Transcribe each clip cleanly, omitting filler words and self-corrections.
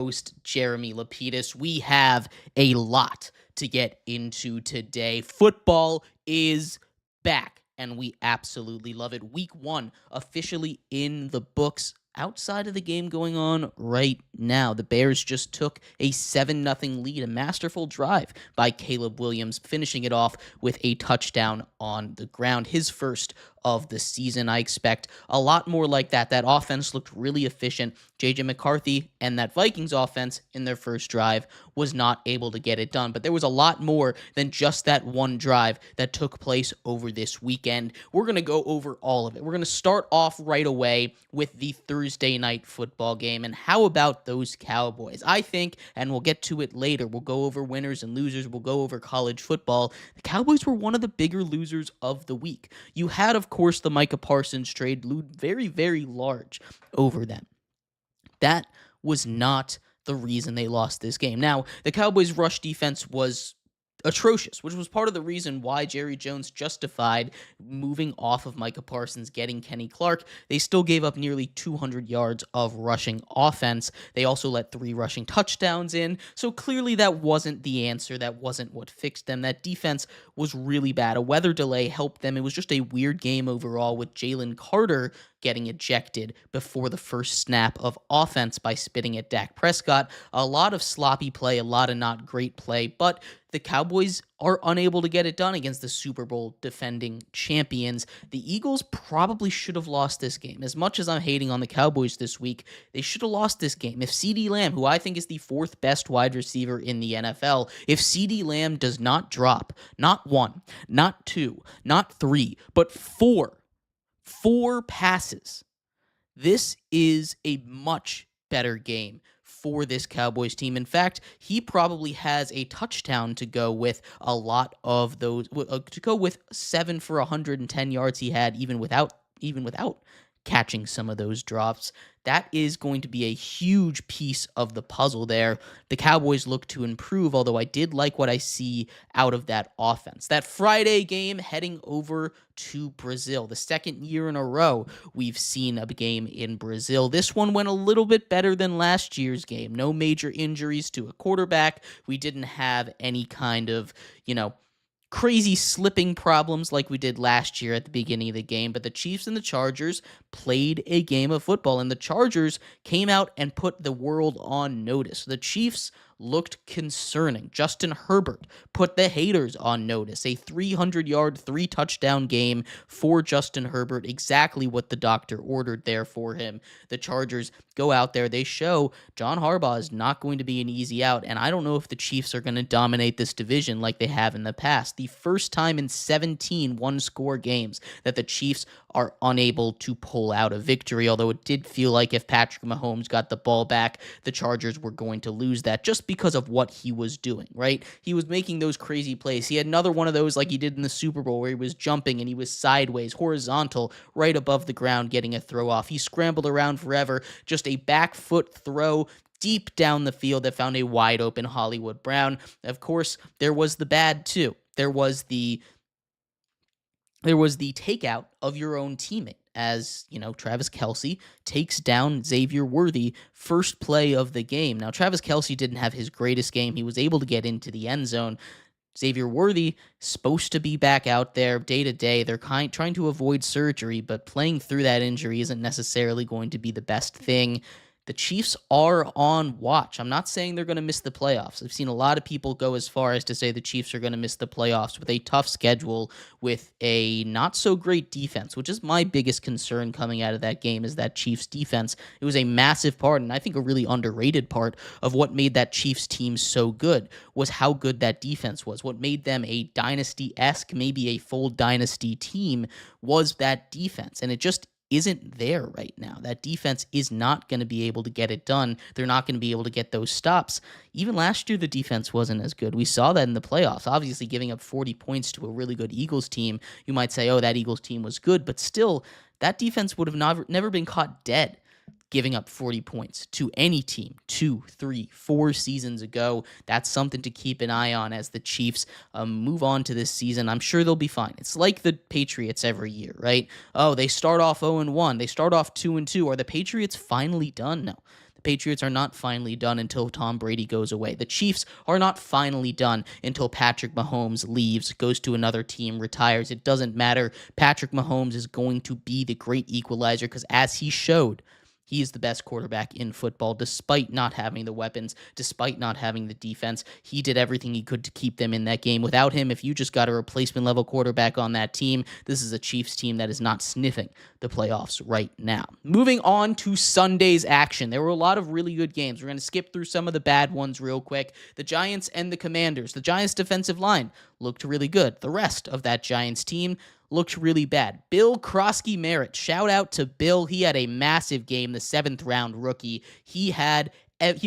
Host Jeremy Lapidus. We have a lot to get into today. Football is back, and we absolutely love it. Week 1 officially in the books. Outside of the game going on right now, the Bears just took a 7-0 lead, a masterful drive by Caleb Williams, finishing it off with a touchdown on the ground, his first of the season. I expect a lot more like that. That offense looked really efficient. J.J. McCarthy and that Vikings offense in their first drive was not able to get it done. But there was a lot more than just that one drive that took place over this weekend. We're going to go over all of it. We're going to start off right away with the Thursday night football game. And how about those Cowboys? I think, and we'll get to it later, we'll go over winners and losers, we'll go over college football. The Cowboys were one of the bigger losers of the week. You had, of course, the Micah Parsons trade loomed very, very large over them. That was not the reason they lost this game. Now, the Cowboys' rush defense was atrocious, which was part of the reason why Jerry Jones justified moving off of Micah Parsons, getting Kenny Clark. They still gave up nearly 200 yards of rushing offense. They also let 3 rushing touchdowns in. So clearly that wasn't the answer. That wasn't what fixed them. That defense was really bad. A weather delay helped them. It was just a weird game overall, with Jalen Carter getting ejected before the first snap of offense by spitting at Dak Prescott. A lot of sloppy play, a lot of not great play, but the Cowboys are unable to get it done against the Super Bowl defending champions. The Eagles probably should have lost this game. As much as I'm hating on the Cowboys this week, they should have lost this game. If CeeDee Lamb, who I think is the 4th best wide receiver in the NFL, if CeeDee Lamb does not drop, not 1, not 2, not 3, but 4 passes, this is a much better game for this Cowboys team. In fact, he probably has a touchdown to go with a lot of those, to go with 7 for 110 yards he had, even without catching some of those drops. That is going to be a huge piece of the puzzle there. The Cowboys look to improve, although I did like what I see out of that offense. That Friday game heading over to Brazil, the second year in a row we've seen a game in Brazil. This one went a little bit better than last year's game. No major injuries to a quarterback. We didn't have any kind of, crazy slipping problems like we did last year at the beginning of the game, but the Chiefs and the Chargers played a game of football, and the Chargers came out and put the world on notice. The Chiefs looked concerning. Justin Herbert put the haters on notice. A 300-yard, 3-touchdown game for Justin Herbert, exactly what the doctor ordered there for him. The Chargers go out there. They show John Harbaugh is not going to be an easy out, and I don't know if the Chiefs are going to dominate this division like they have in the past. The first time in 17 one-score games that the Chiefs are unable to pull out a victory, although it did feel like if Patrick Mahomes got the ball back, the Chargers were going to lose that just because of what he was doing, right? He was making those crazy plays. He had another one of those like he did in the Super Bowl where he was jumping and he was sideways, horizontal, right above the ground getting a throw off. He scrambled around forever, just a back foot throw deep down the field that found a wide open Hollywood Brown. Of course, there was the bad too. There was the takeout of your own teammate, as, Travis Kelce takes down Xavier Worthy first play of the game. Now, Travis Kelce didn't have his greatest game. He was able to get into the end zone. Xavier Worthy supposed to be back out there day to day. They're trying to avoid surgery, but playing through that injury isn't necessarily going to be the best thing. The Chiefs are on watch. I'm not saying they're going to miss the playoffs. I've seen a lot of people go as far as to say the Chiefs are going to miss the playoffs with a tough schedule, with a not-so-great defense, which is my biggest concern coming out of that game, is that Chiefs defense. It was a massive part, and I think a really underrated part of what made that Chiefs team so good, was how good that defense was. What made them a dynasty-esque, maybe a full dynasty team, was that defense, and it just isn't there right now. That defense is not going to be able to get it done. They're not going to be able to get those stops. Even last year, the defense wasn't as good. We saw that in the playoffs. Obviously, giving up 40 points to a really good Eagles team, you might say, oh, that Eagles team was good, but still, that defense would have never been caught dead giving up 40 points to any team 2, 3, 4 seasons ago. That's something to keep an eye on as the Chiefs move on to this season. I'm sure they'll be fine. It's like the Patriots every year, right? Oh, they start off 0-1. They start off 2-2. Are the Patriots finally done? No. The Patriots are not finally done until Tom Brady goes away. The Chiefs are not finally done until Patrick Mahomes leaves, goes to another team, retires. It doesn't matter. Patrick Mahomes is going to be the great equalizer because, as he showed, he is the best quarterback in football, despite not having the weapons, despite not having the defense. He did everything he could to keep them in that game. Without him, if you just got a replacement level quarterback on that team, this is a Chiefs team that is not sniffing the playoffs right now. Moving on to Sunday's action. There were a lot of really good games. We're going to skip through some of the bad ones real quick. The Giants and the Commanders. The Giants' defensive line looked really good. The rest of that Giants team looked really bad. Bill Krosky Merritt. Shout out to Bill. He had a massive game, the 7th round rookie. He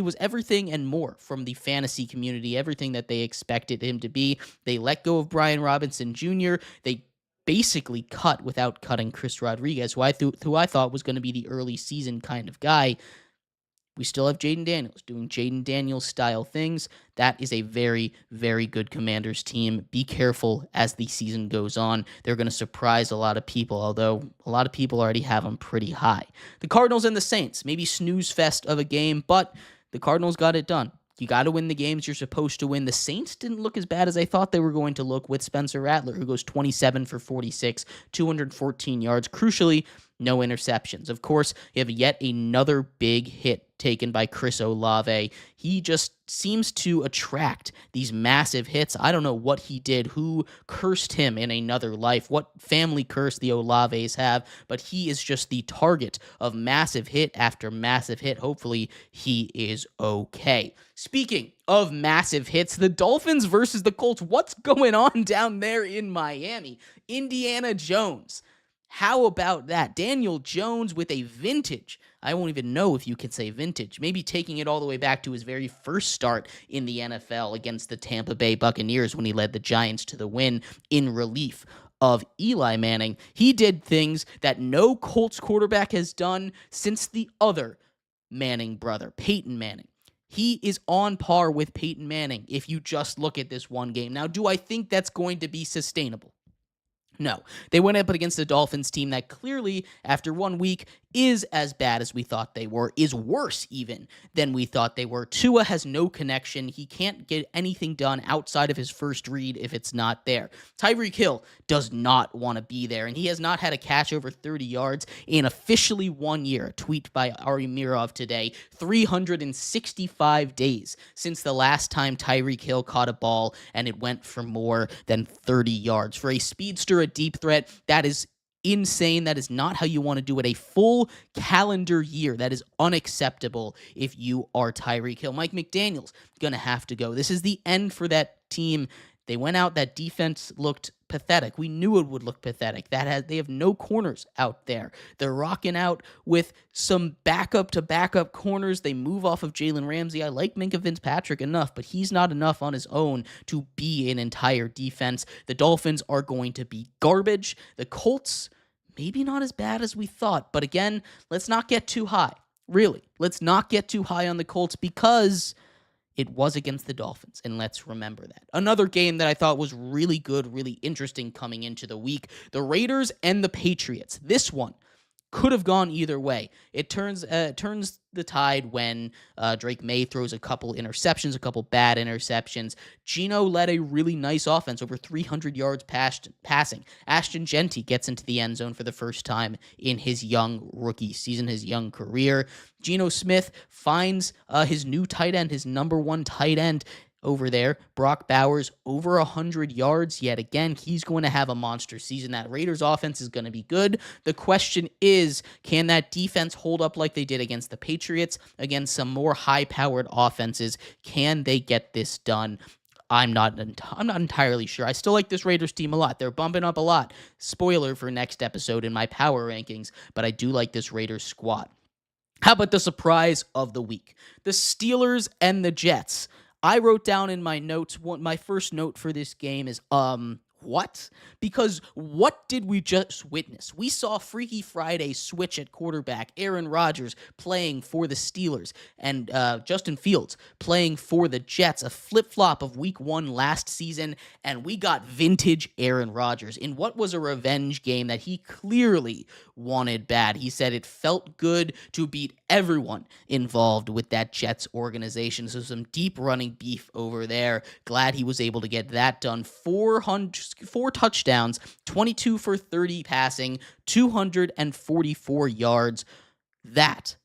was everything and more from the fantasy community, everything that they expected him to be. They let go of Brian Robinson Jr. They basically cut without cutting Chris Rodriguez, who I thought was going to be the early season kind of guy. We still have Jaden Daniels doing Jaden Daniels style things. That is a very, very good Commanders team. Be careful as the season goes on. They're going to surprise a lot of people, although a lot of people already have them pretty high. The Cardinals and the Saints, maybe snooze fest of a game, but the Cardinals got it done. You got to win the games you're supposed to win. The Saints didn't look as bad as I thought they were going to look with Spencer Rattler, who goes 27 for 46, 214 yards. Crucially, no interceptions. Of course, you have yet another big hit taken by Chris Olave. He just seems to attract these massive hits. I don't know what he did, who cursed him in another life, what family curse the Olaves have, but he is just the target of massive hit after massive hit. Hopefully, he is okay. Speaking of massive hits, the Dolphins versus the Colts. What's going on down there in Miami? Indiana Jones. How about that? Daniel Jones with a vintage. I won't even know if you could say vintage. Maybe taking it all the way back to his very first start in the NFL against the Tampa Bay Buccaneers when he led the Giants to the win in relief of Eli Manning. He did things that no Colts quarterback has done since the other Manning brother, Peyton Manning. He is on par with Peyton Manning if you just look at this one game. Now, do I think that's going to be sustainable? No. They went up against the Dolphins team that clearly, after 1 week, is as bad as we thought they were, is worse even than we thought they were. Tua has no connection. He can't get anything done outside of his first read if it's not there. Tyreek Hill does not want to be there, and he has not had a catch over 30 yards in officially 1 year. A tweet by Ari Mehrob today, 365 days since the last time Tyreek Hill caught a ball, and it went for more than 30 yards. For a speedster, a deep threat, that is insane. That is not how you want to do it. A full calendar year. That is unacceptable if you are Tyreek Hill. Mike McDaniel's going to have to go. This is the end for that team. They went out. That defense looked pathetic. We knew it would look pathetic. They have no corners out there. They're rocking out with some backup to backup corners. They move off of Jalen Ramsey. I like Minkah Fitzpatrick enough, but he's not enough on his own to be an entire defense. The Dolphins are going to be garbage. The Colts, maybe not as bad as we thought, but again, let's not get too high. Really, let's not get too high on the Colts because it was against the Dolphins, and let's remember that. Another game that I thought was really good, really interesting coming into the week, the Raiders and the Patriots. This one could have gone either way. It turns the tide when Drake May throws a couple interceptions, a couple bad interceptions. Geno led a really nice offense, over 300 yards passing. Ashton Genty gets into the end zone for the first time in his young rookie season, his young career. Geno Smith finds his new tight end, his number one tight end over there. Brock Bowers, over 100 yards yet again. He's going to have a monster season. That Raiders offense is going to be good. The question is, can that defense hold up like they did against the Patriots, against some more high-powered offenses? Can they get this done? I'm not entirely sure. I still like this Raiders team a lot. They're bumping up a lot. Spoiler for next episode in my power rankings, but I do like this Raiders squad. How about the surprise of the week? The Steelers and the Jets. I wrote down in my notes, my first note for this game is, what? Because what did we just witness? We saw Freaky Friday switch at quarterback, Aaron Rodgers playing for the Steelers, and Justin Fields playing for the Jets, a flip-flop of week 1 last season, and we got vintage Aaron Rodgers in what was a revenge game that he clearly wanted bad. He said it felt good to beat everyone involved with that Jets organization. So some deep running beef over there. Glad he was able to get that done. 4 touchdowns, 22 for 30 passing, 244 yards. That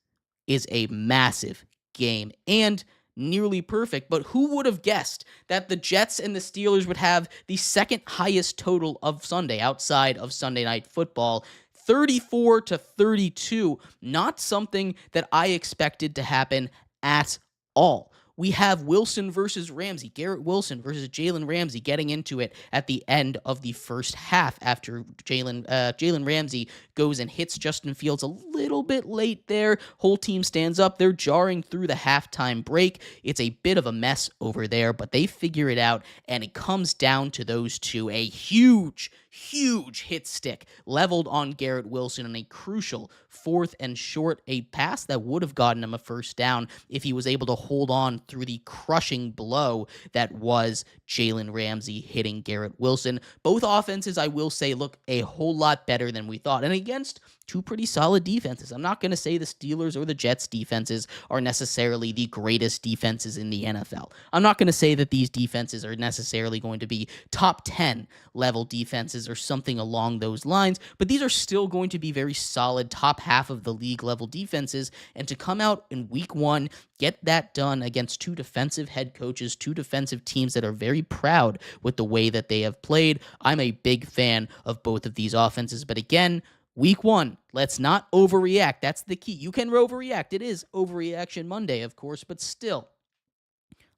is a massive game and nearly perfect. But who would have guessed that the Jets and the Steelers would have the second highest total of Sunday outside of Sunday Night Football? 34-32, not something that I expected to happen at all. We have Wilson versus Ramsey, Garrett Wilson versus Jalen Ramsey getting into it at the end of the first half after Jalen Ramsey goes and hits Justin Fields a little bit late there. Whole team stands up. They're jarring through the halftime break. It's a bit of a mess over there, but they figure it out, and it comes down to those two. A huge hit stick leveled on Garrett Wilson in a crucial 4th and short, a pass that would have gotten him a first down if he was able to hold on through the crushing blow that was Jalen Ramsey hitting Garrett Wilson. Both offenses, I will say, look a whole lot better than we thought, and against two pretty solid defenses. I'm not going to say the Steelers or the Jets defenses are necessarily the greatest defenses in the NFL. I'm not going to say that these defenses are necessarily going to be top 10 level defenses or something along those lines, but these are still going to be very solid top half of the league level defenses. And to come out in week 1, get that done against two defensive head coaches, two defensive teams that are very proud with the way that they have played. I'm a big fan of both of these offenses, but again, week 1, let's not overreact. That's the key. You can overreact. It is Overreaction Monday, of course, but still,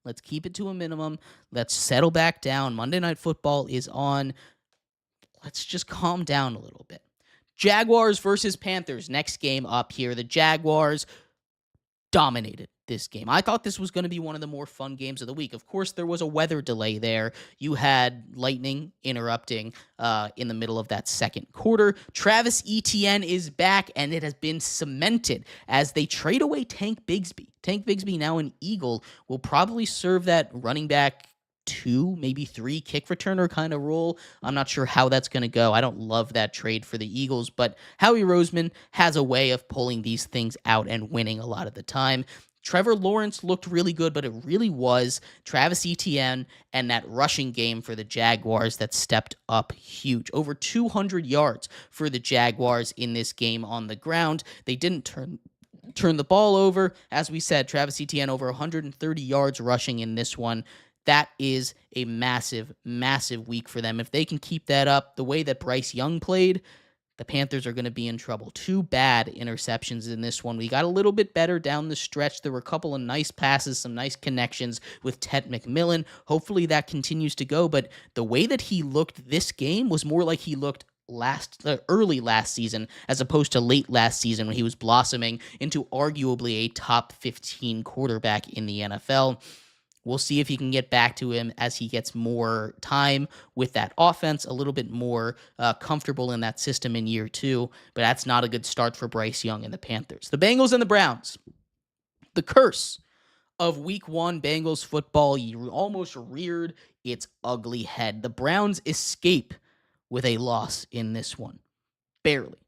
let's keep it to a minimum. Let's settle back down. Monday Night Football is on. Let's just calm down a little bit. Jaguars versus Panthers. Next game up here. The Jaguars dominated this game. I thought this was going to be one of the more fun games of the week. Of course, there was a weather delay there. You had lightning interrupting in the middle of that second quarter. Travis Etienne is back, and it has been cemented as they trade away Tank Bigsby. Tank Bigsby, now an Eagle, will probably serve that running back 2, maybe 3 kick returner kind of role. I'm not sure how that's going to go. I don't love that trade for the Eagles, but Howie Roseman has a way of pulling these things out and winning a lot of the time. Trevor Lawrence looked really good, but it really was Travis Etienne and that rushing game for the Jaguars that stepped up huge. Over 200 yards for the Jaguars in this game on the ground. They didn't turn the ball over. As we said, Travis Etienne over 130 yards rushing in this one. That is a massive, massive week for them. If they can keep that up the way that Bryce Young played, the Panthers are going to be in trouble. 2 bad interceptions in this one. We got a little bit better down the stretch. There were a couple of nice passes, some nice connections with Ted McMillan. Hopefully that continues to go, but the way that he looked this game was more like he looked early last season as opposed to late last season when he was blossoming into arguably a top 15 quarterback in the NFL. We'll see if he can get back to him as he gets more time with that offense, a little bit more comfortable in that system in year 2, but that's not a good start for Bryce Young and the Panthers. The Bengals and the Browns. The curse of week 1 Bengals football almost reared its ugly head. The Browns escape with a loss in this one. Barely.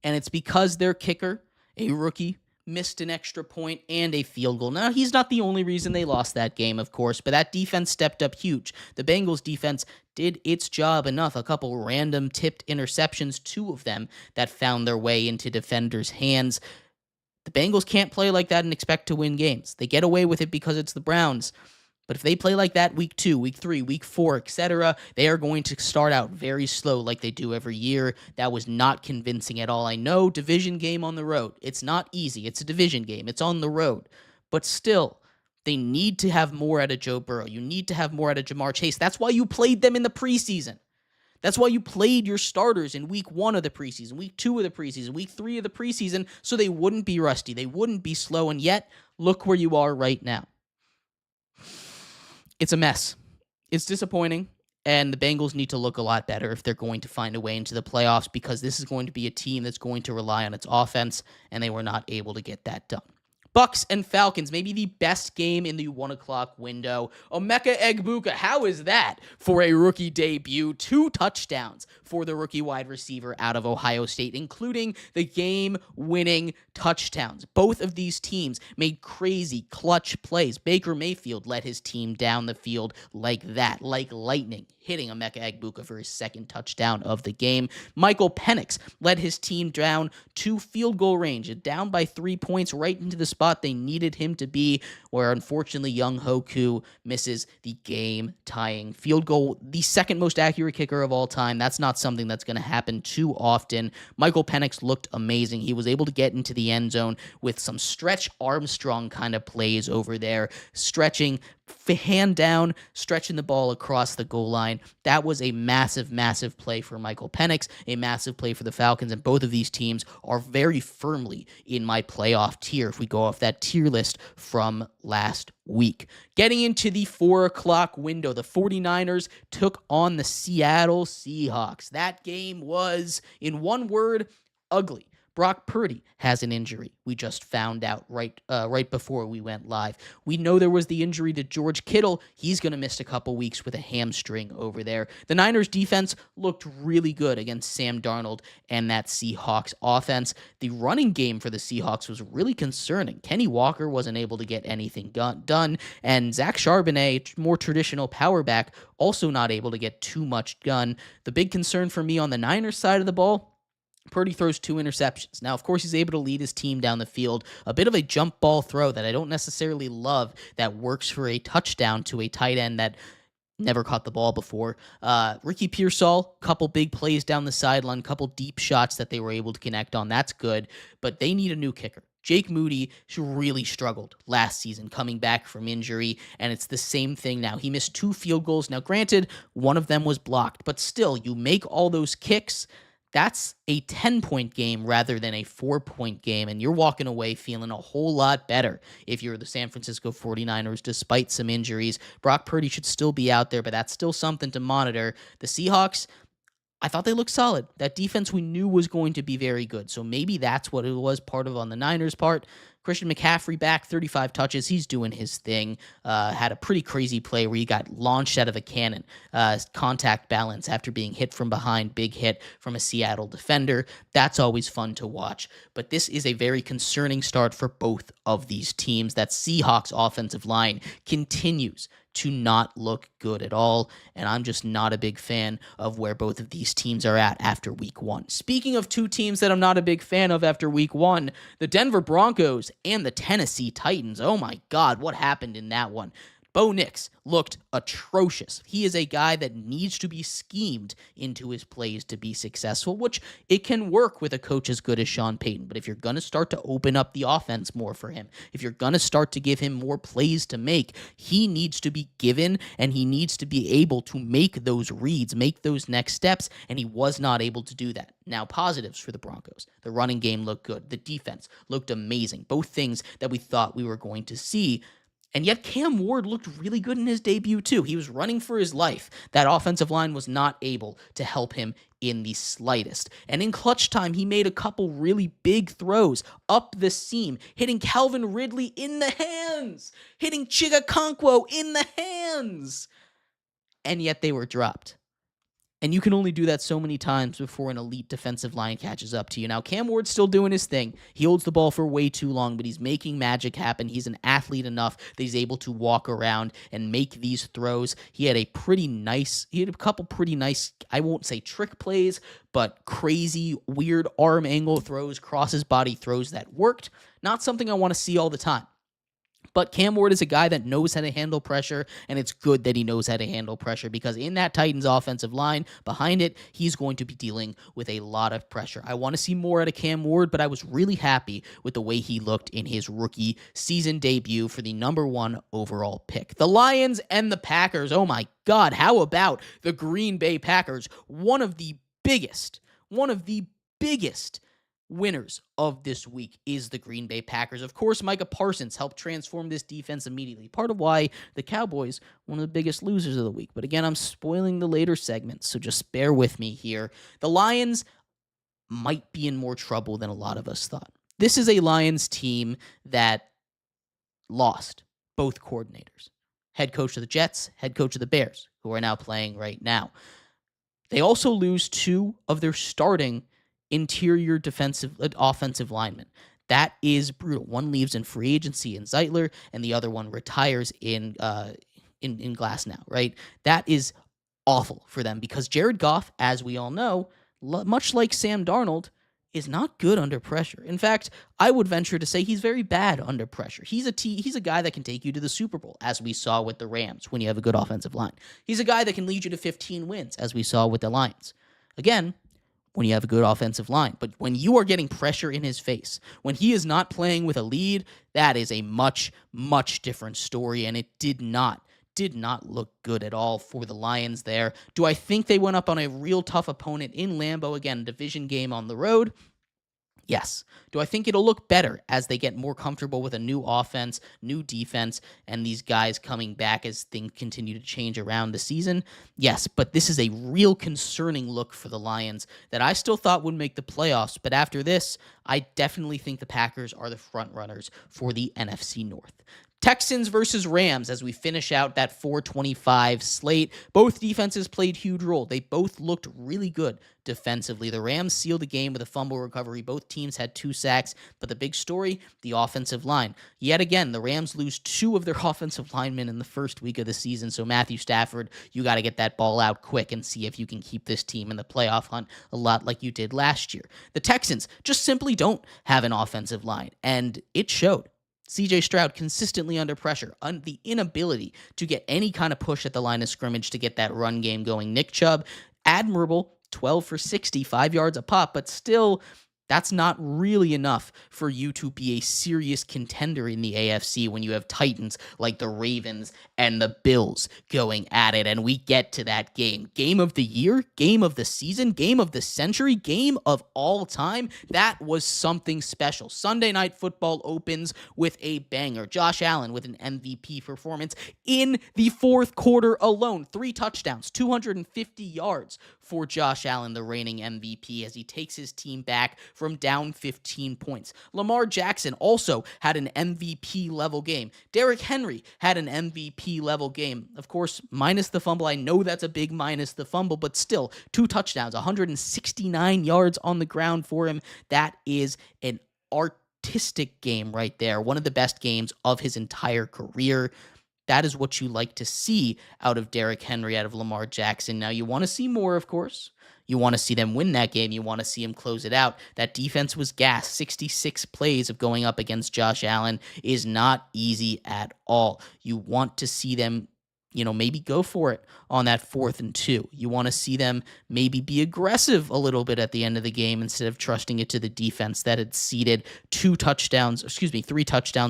And it's because their kicker, a rookie, missed an extra point and a field goal. Now, he's not the only reason they lost that game, of course, but that defense stepped up huge. The Bengals defense did its job enough. A couple random tipped interceptions, 2 of them that found their way into defenders' hands. The Bengals can't play like that and expect to win games. They get away with it because it's the Browns. But if they play like that week 2, week 3, week 4, etc., they are going to start out very slow like they do every year. That was not convincing at all. I know, division game on the road. It's not easy. It's a division game. It's on the road. But still, they need to have more out of Joe Burrow. You need to have more out of Jamar Chase. That's why you played them in the preseason. That's why you played your starters in week 1 of the preseason, week 2 of the preseason, week 3 of the preseason, so they wouldn't be rusty. They wouldn't be slow. And yet, look where you are right now. It's a mess. It's disappointing, and the Bengals need to look a lot better if they're going to find a way into the playoffs, because this is going to be a team that's going to rely on its offense, and they were not able to get that done. Bucks and Falcons, maybe the best game in the 1 o'clock window. Emeka Egbuka, how is that for a rookie debut? 2 touchdowns for the rookie wide receiver out of Ohio State, including the game-winning touchdowns. Both of these teams made crazy clutch plays. Baker Mayfield led his team down the field like that, like lightning, hitting Emeka Egbuka for his second touchdown of the game. Michael Penix led his team down to field goal range, down by 3 points, right into the spot they needed him to be, where unfortunately Young Hoku misses the game-tying field goal. The second most accurate kicker of all time. That's not something that's going to happen too often. Michael Penix looked amazing. He was able to get into the end zone with some Stretch Armstrong kind of plays over there, stretching hand down, stretching the ball across the goal line. That was a massive, massive play for Michael Penix, a massive play for the Falcons, and both of these teams are very firmly in my playoff tier if we go off that tier list from last week. Getting into the 4 o'clock window, the 49ers took on the Seattle Seahawks. That game was, in one word, ugly. Brock Purdy has an injury. We just found out right before we went live. We know there was the injury to George Kittle. He's going to miss a couple weeks with a hamstring over there. The Niners defense looked really good against Sam Darnold and that Seahawks offense. The running game for the Seahawks was really concerning. Kenny Walker wasn't able to get anything done, and Zach Charbonnet, more traditional power back, also not able to get too much done. The big concern for me on the Niners side of the ball, Purdy throws 2 interceptions. Now, of course, he's able to lead his team down the field. A bit of a jump ball throw that I don't necessarily love that works for a touchdown to a tight end that never caught the ball before. Ricky Pearsall, couple big plays down the sideline, couple deep shots that they were able to connect on. That's good, but they need a new kicker. Jake Moody really struggled last season coming back from injury, and it's the same thing now. He missed 2 field goals. Now, granted, one of them was blocked, but still, you make all those kicks, that's a 10-point game rather than a 4-point game, and you're walking away feeling a whole lot better if you're the San Francisco 49ers, despite some injuries. Brock Purdy should still be out there, but that's still something to monitor. The Seahawks, I thought they looked solid. That defense we knew was going to be very good, so maybe that's what it was part of on the Niners' part. Christian McCaffrey back, 35 touches. He's doing his thing. Had a pretty crazy play where he got launched out of a cannon. Contact balance after being hit from behind. Big hit from a Seattle defender. That's always fun to watch. But this is a very concerning start for both of these teams. That Seahawks offensive line continues to not look good at all, and I'm just not a big fan of where both of these teams are at after week 1. Speaking of 2 teams that I'm not a big fan of after week 1, the Denver Broncos and the Tennessee Titans. Oh my God, what happened in that one? Bo Nix looked atrocious. He is a guy that needs to be schemed into his plays to be successful, which it can work with a coach as good as Sean Payton. But if you're going to start to open up the offense more for him, if you're going to start to give him more plays to make, he needs to be given and he needs to be able to make those reads, make those next steps, and he was not able to do that. Now, positives for the Broncos. The running game looked good. The defense looked amazing. Both things that we thought we were going to see. And yet Cam Ward looked really good in his debut too. He was running for his life. That offensive line was not able to help him in the slightest. And in clutch time, he made a couple really big throws up the seam, hitting Calvin Ridley in the hands, hitting Chigakonkwo in the hands. And yet they were dropped. And you can only do that so many times before an elite defensive line catches up to you. Now, Cam Ward's still doing his thing. He holds the ball for way too long, but he's making magic happen. He's an athlete enough that he's able to walk around and make these throws. He had a couple pretty nice, I won't say trick plays, but crazy, weird arm angle throws, crosses body throws that worked. Not something I want to see all the time. But Cam Ward is a guy that knows how to handle pressure, and it's good that he knows how to handle pressure because in that Titans offensive line, behind it, he's going to be dealing with a lot of pressure. I want to see more out of Cam Ward, but I was really happy with the way he looked in his rookie season debut for the number 1 overall pick. The Lions and the Packers, oh my God, how about the Green Bay Packers? One of the biggest winners of this week is the Green Bay Packers. Of course, Micah Parsons helped transform this defense immediately. Part of why the Cowboys, one of the biggest losers of the week. But again, I'm spoiling the later segments, so just bear with me here. The Lions might be in more trouble than a lot of us thought. This is a Lions team that lost both coordinators. Head coach of the Jets, head coach of the Bears, who are now playing right now. They also lose two of their starting interior offensive linemen. That is brutal. One leaves in free agency in Zeitler, and the other one retires in Glass now, right? That is awful for them because Jared Goff, as we all know, much like Sam Darnold, is not good under pressure. In fact, I would venture to say he's very bad under pressure. He's a guy that can take you to the Super Bowl, as we saw with the Rams when you have a good offensive line. He's a guy that can lead you to 15 wins, as we saw with the Lions. Again, when you have a good offensive line. But when you are getting pressure in his face, when he is not playing with a lead, that is a much, much different story, and it did not look good at all for the Lions there. Do I think they went up on a real tough opponent in Lambeau? Again, division game on the road? Yes. Do I think it'll look better as they get more comfortable with a new offense, new defense, and these guys coming back as things continue to change around the season? Yes, but this is a real concerning look for the Lions that I still thought would make the playoffs, but after this, I definitely think the Packers are the front runners for the NFC North. Texans versus Rams as we finish out that 425 slate. Both defenses played huge role. They both looked really good defensively. The Rams sealed the game with a fumble recovery. Both teams had 2 sacks, but the big story, the offensive line. Yet again, the Rams lose 2 of their offensive linemen in the first week of the season, so Matthew Stafford, you got to get that ball out quick and see if you can keep this team in the playoff hunt a lot like you did last year. The Texans just simply don't have an offensive line, and it showed. C.J. Stroud consistently under pressure, the inability to get any kind of push at the line of scrimmage to get that run game going. Nick Chubb, admirable, 12 for 60, 5 yards a pop, but still, that's not really enough for you to be a serious contender in the AFC when you have titans like the Ravens and the Bills going at it. And we get to that game. Game of the year, game of the season, game of the century, game of all time. That was something special. Sunday Night Football opens with a banger. Josh Allen with an MVP performance in the fourth quarter alone. 3 touchdowns, 250 yards for Josh Allen, the reigning MVP, as he takes his team back from down 15 points. Lamar Jackson also had an MVP-level game. Derrick Henry had an MVP-level game. Of course, minus the fumble. I know that's a big minus the fumble, but still, 2 touchdowns, 169 yards on the ground for him. That is an artistic game right there. One of the best games of his entire career. That is what you like to see out of Derrick Henry, out of Lamar Jackson. Now, you want to see more, of course. You want to see them win that game. You want to see him close it out. That defense was gassed. 66 plays of going up against Josh Allen is not easy at all. You want to see them, maybe go for it on that 4th and 2. You want to see them maybe be aggressive a little bit at the end of the game instead of trusting it to the defense that had ceded 3 touchdowns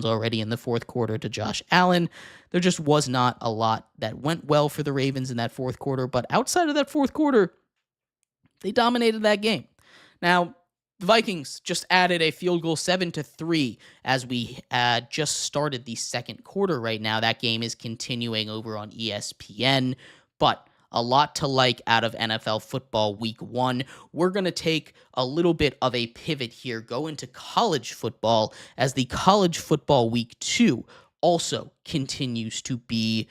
already in the fourth quarter to Josh Allen. There just was not a lot that went well for the Ravens in that fourth quarter, but outside of that fourth quarter, they dominated that game. Now, the Vikings just added a field goal 7-3 as we just started the second quarter right now. That game is continuing over on ESPN, but a lot to like out of NFL football week 1. We're going to take a little bit of a pivot here, go into college football as the college football week 2 also continues to be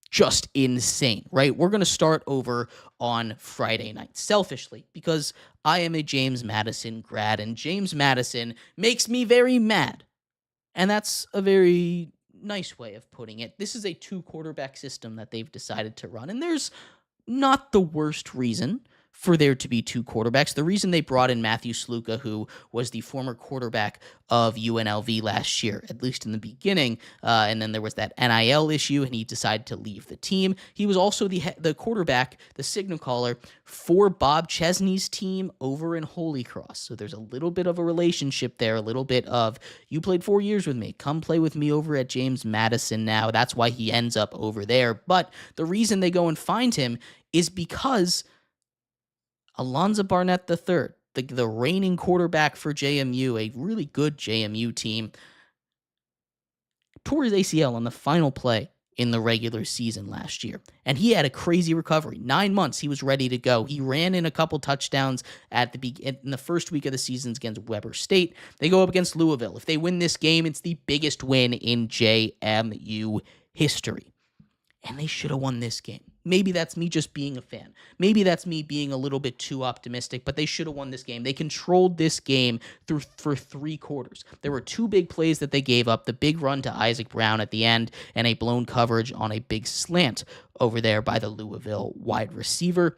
just insane, right? We're going to start over on Friday night, selfishly, because I am a James Madison grad, and James Madison makes me very mad. And that's a very nice way of putting it. This is a 2-quarterback system that they've decided to run, and there's not the worst reason for there to be 2 quarterbacks. The reason they brought in Matthew Sluka, who was the former quarterback of UNLV last year, at least in the beginning, and then there was that NIL issue, and he decided to leave the team. He was also the quarterback, the signal caller for Bob Chesney's team over in Holy Cross. So there's a little bit of a relationship there, a little bit of, you played 4 years with me, come play with me over at James Madison now. That's why he ends up over there. But the reason they go and find him is because Alonzo Barnett III, the reigning quarterback for JMU, a really good JMU team, tore his ACL on the final play in the regular season last year. And he had a crazy recovery. 9 months, he was ready to go. He ran in a couple touchdowns in the first week of the season against Weber State. They go up against Louisville. If they win this game, it's the biggest win in JMU history. And they should have won this game. Maybe that's me just being a fan. Maybe that's me being a little bit too optimistic, but they should have won this game. They controlled this game for 3 quarters. There were 2 big plays that they gave up, the big run to Isaac Brown at the end and a blown coverage on a big slant over there by the Louisville wide receiver.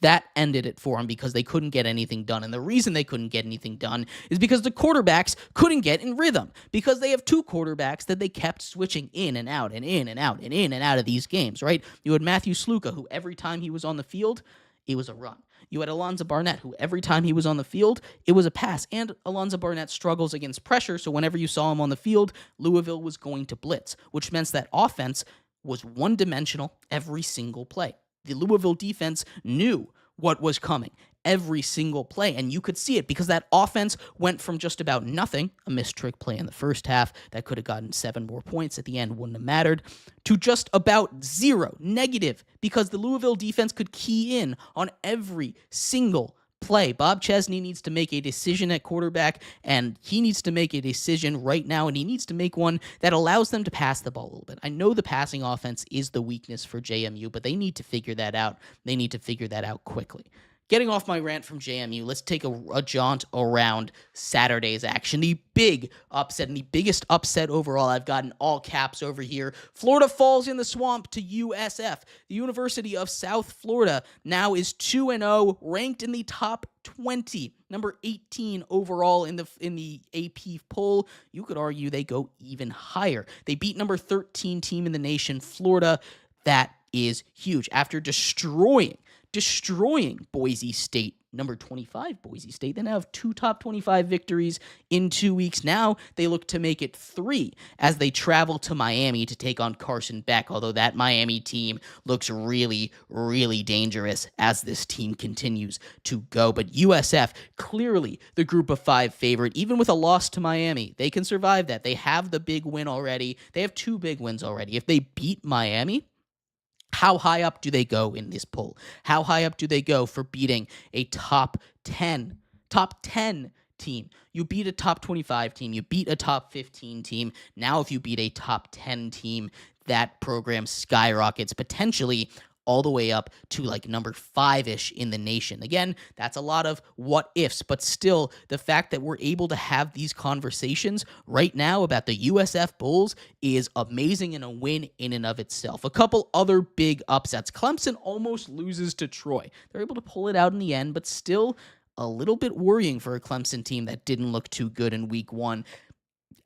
That ended it for them because they couldn't get anything done. And the reason they couldn't get anything done is because the quarterbacks couldn't get in rhythm, because they have 2 quarterbacks that they kept switching in and out and in and out and in and out of these games, right? You had Matthew Sluka, who every time he was on the field, it was a run. You had Alonzo Barnett, who every time he was on the field, it was a pass. And Alonzo Barnett struggles against pressure, so whenever you saw him on the field, Louisville was going to blitz, which meant that offense was one-dimensional every single play. The Louisville defense knew what was coming every single play, and you could see it because that offense went from just about nothing, a missed trick play in the first half that could have gotten 7 more points at the end, wouldn't have mattered, to just about 0, negative, because the Louisville defense could key in on every single play. Bob Chesney needs to make a decision at quarterback, and he needs to make a decision right now, and he needs to make one that allows them to pass the ball a little bit. I know the passing offense is the weakness for JMU, but they need to figure that out. They need to figure that out quickly. Getting off my rant from JMU, let's take a jaunt around Saturday's action. The big upset, and the biggest upset overall, I've gotten all caps over here. Florida falls in the swamp to USF. The University of South Florida now is 2-0, ranked in the top 20, number 18 overall in the AP poll. You could argue they go even higher. They beat number 13 team in the nation, Florida. That is huge. After destroying Boise State, number 25 Boise State. They now have 2 top 25 victories in 2 weeks. Now they look to make it 3 as they travel to Miami to take on Carson Beck, although that Miami team looks really, really dangerous as this team continues to go. But USF, clearly the group of 5 favorite, even with a loss to Miami. They can survive that. They have the big win already. They have 2 big wins already. If they beat Miami, how high up do they go in this poll? How high up do they go for beating a top 10 team? You beat a top 25 team. You beat a top 15 team. Now if you beat a top 10 team, that program skyrockets potentially all the way up to like number 5-ish in the nation. Again, that's a lot of what ifs, but still the fact that we're able to have these conversations right now about the USF Bulls is amazing and a win in and of itself. A couple other big upsets. Clemson almost loses to Troy. They're able to pull it out in the end, but still a little bit worrying for a Clemson team that didn't look too good in week 1.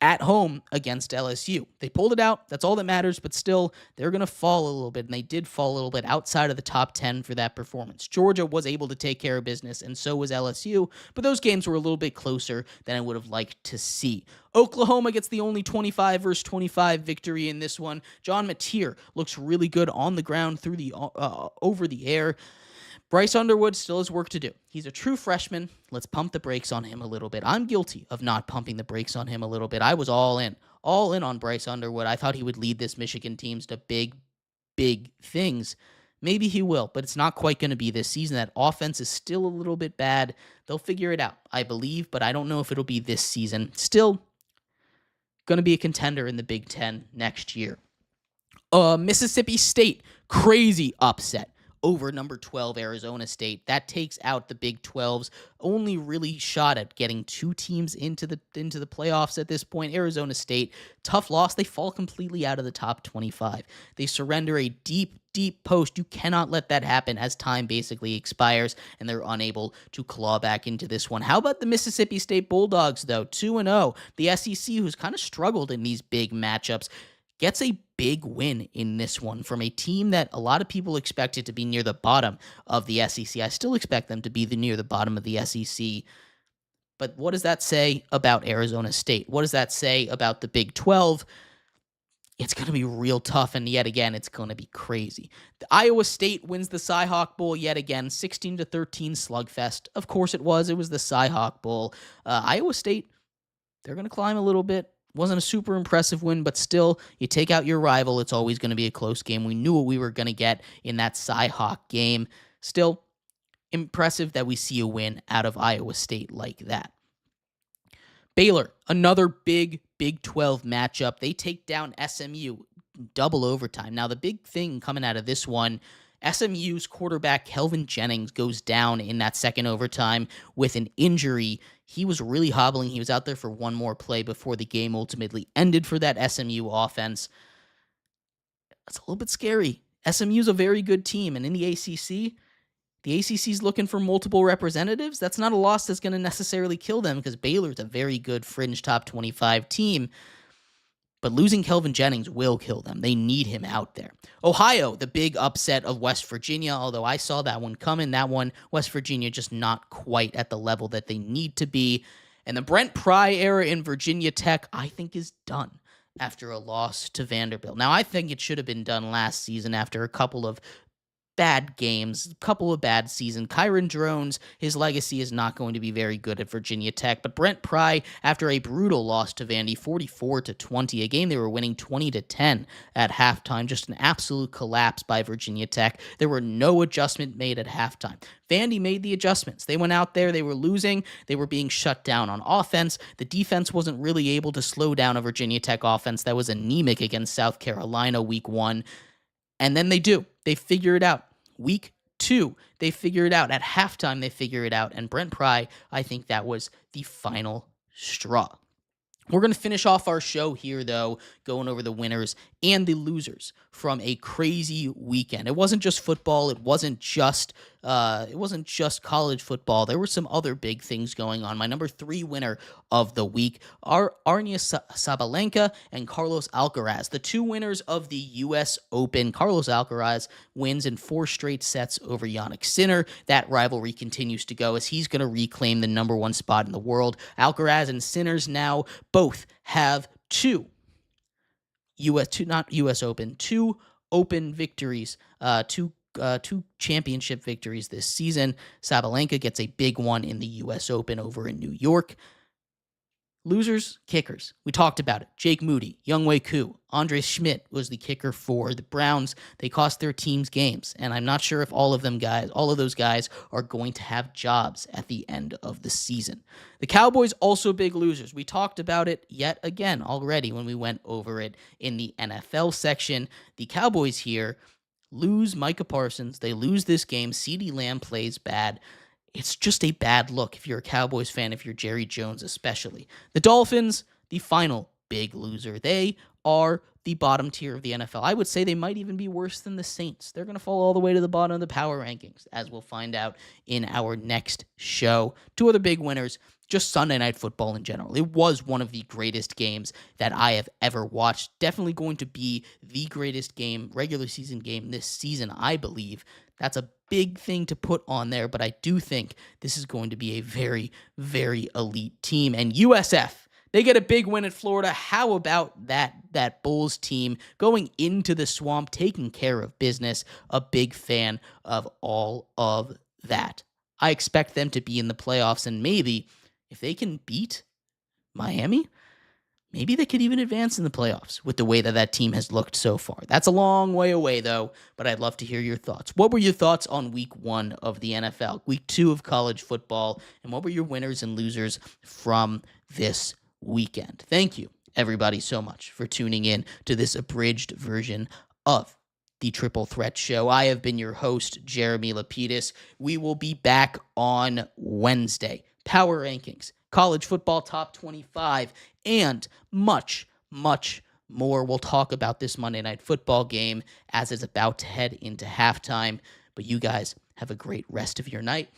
At home against LSU. They pulled it out. That's all that matters, but still, they're going to fall a little bit, and they did fall a little bit outside of the top 10 for that performance. Georgia was able to take care of business, and so was LSU, but those games were a little bit closer than I would have liked to see. Oklahoma gets the only 25 versus 25 victory in this one. John Mateer looks really good on the ground through the over the air. Bryce Underwood still has work to do. He's a true freshman. Let's pump the brakes on him a little bit. I'm guilty of not pumping the brakes on him a little bit. I was all in on Bryce Underwood. I thought he would lead this Michigan teams to big, big things. Maybe he will, but it's not quite going to be this season. That offense is still a little bit bad. They'll figure it out, I believe, but I don't know if it'll be this season. Still going to be a contender in the Big Ten next year. Mississippi State, crazy upset over number 12 Arizona State. That takes out the Big 12's only really shot at getting 2 teams into the playoffs at this point. Arizona State, tough loss. They fall completely out of the top 25. They surrender a deep post. You cannot let that happen as time basically expires, and they're unable to claw back into this one. How about the Mississippi State Bulldogs, though? 2-0. The SEC, who's kind of struggled in these big matchups, gets a big win in this one from a team that a lot of people expected to be near the bottom of the SEC. I still expect them to be near the bottom of the SEC. But what does that say about Arizona State? What does that say about the Big 12? It's going to be real tough, and yet again, it's going to be crazy. The Iowa State wins the Cy-Hawk Bowl yet again, 16-13 slugfest. Of course it was. It was the Cy-Hawk Bowl. Iowa State, they're going to climb a little bit. Wasn't a super impressive win, but still, you take out your rival, it's always going to be a close game. We knew what we were going to get in that Cy-Hawk game. Still, impressive that we see a win out of Iowa State like that. Baylor, another big Big 12 matchup. They take down SMU, double overtime. Now, the big thing coming out of this one, SMU's quarterback Kelvin Jennings goes down in that second overtime with an injury. He was really hobbling. He was out there for one more play before the game ultimately ended for that SMU offense. That's a little bit scary. SMU's a very good team, and in the ACC's looking for multiple representatives. That's not a loss that's going to necessarily kill them because Baylor's a very good fringe top 25 team. But losing Kelvin Jennings will kill them. They need him out there. Ohio, the big upset of West Virginia, although I saw that one coming. That one, West Virginia just not quite at the level that they need to be. And the Brent Pry era in Virginia Tech, I think, is done after a loss to Vanderbilt. Now, I think it should have been done last season after a couple of bad games, a couple of bad seasons. Kyron Drones, his legacy is not going to be very good at Virginia Tech, but Brent Pry, after a brutal loss to Vandy, 44-20, a game they were winning 20-10 at halftime, just an absolute collapse by Virginia Tech. There were no adjustment made at halftime. Vandy made the adjustments. They went out there, they were losing, they were being shut down on offense. The defense wasn't really able to slow down a Virginia Tech offense that was anemic against South Carolina week 1. And then they do. They figure it out. Week 2, they figure it out. At halftime, they figure it out. And Brent Pry, I think that was the final straw. We're going to finish off our show here, though, going over the winners and the losers from a crazy weekend. It wasn't just football. It wasn't just college football. There were some other big things going on. My number 3 winner of the week are Arnia Sabalenka and Carlos Alcaraz, the 2 winners of the U.S. Open. Carlos Alcaraz wins in 4 straight sets over Jannik Sinner. That rivalry continues to go as he's going to reclaim the number 1 spot in the world. Alcaraz and Sinner's now both have 2 Open victories, two championship victories this season. Sabalenka gets a big one in the U.S. Open over in New York. Losers, kickers. We talked about it. Jake Moody, Younghoe Koo, Andre Schmidt was the kicker for the Browns. They cost their teams games, and I'm not sure if all of those guys are going to have jobs at the end of the season. The Cowboys also big losers. We talked about it yet again already when we went over it in the NFL section. The Cowboys here lose Micah Parsons. They lose this game. CeeDee Lamb plays bad. It's just a bad look if you're a Cowboys fan, if you're Jerry Jones especially. The Dolphins, the final big loser. They are the bottom tier of the NFL. I would say they might even be worse than the Saints. They're going to fall all the way to the bottom of the power rankings, as we'll find out in our next show. 2 other big winners, just Sunday Night Football in general. It was one of the greatest games that I have ever watched. Definitely going to be the greatest game, regular season game this season, I believe. That's a big thing to put on there, but I do think this is going to be a very, very elite team. And USF, they get a big win at Florida. How about that Bulls team going into the swamp, taking care of business? A big fan of all of that. I expect them to be in the playoffs, and maybe if they can beat Miami, maybe they could even advance in the playoffs with the way that team has looked so far. That's a long way away, though, but I'd love to hear your thoughts. What were your thoughts on week 1 of the NFL, week 2 of college football, and what were your winners and losers from this weekend? Thank you, everybody, so much for tuning in to this abridged version of the Triple Threat Show. I have been your host, Jeremy Lapidus. We will be back on Wednesday. Power rankings, college football top 25, and much, much more. We'll talk about this Monday Night Football game as it's about to head into halftime. But you guys have a great rest of your night.